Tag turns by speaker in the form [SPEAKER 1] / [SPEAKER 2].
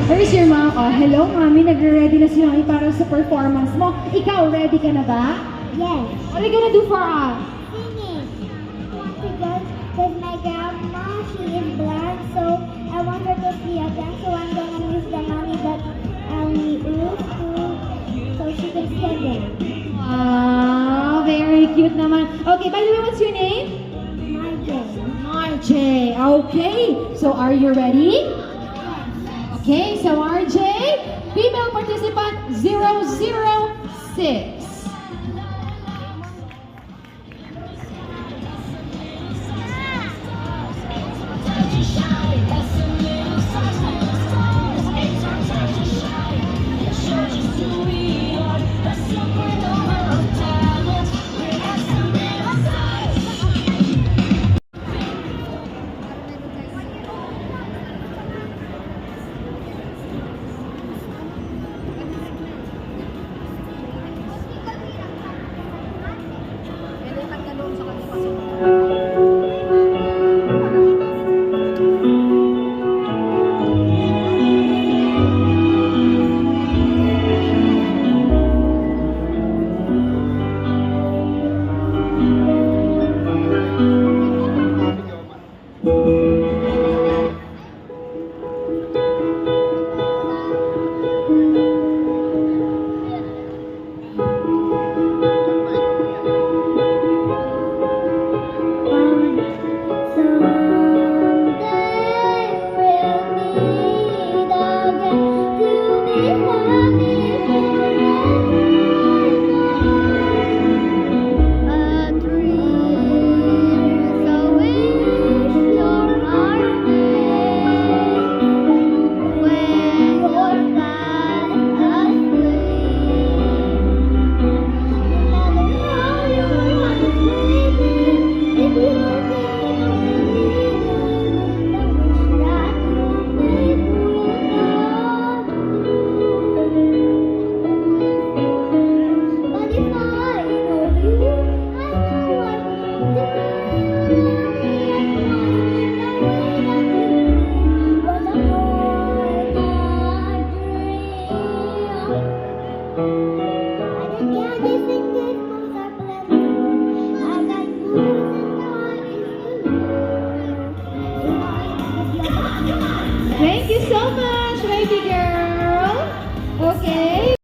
[SPEAKER 1] Where's your mom? Oh, hello, mommy. Nagre-ready na si mommy para sa performance mo. Ikaw, ready ka na ba?
[SPEAKER 2] Yes.
[SPEAKER 1] What are you gonna do for us?
[SPEAKER 2] Singing. Because my grandma, she is blind, so I want her to see again. So I'm gonna use the money that we lose so she can see again.
[SPEAKER 1] Wow, very cute naman. Okay, by the way, what's your name?
[SPEAKER 2] Marjay.
[SPEAKER 1] RJ. Okay, so are you ready? Okay, so RJ, female participant 006.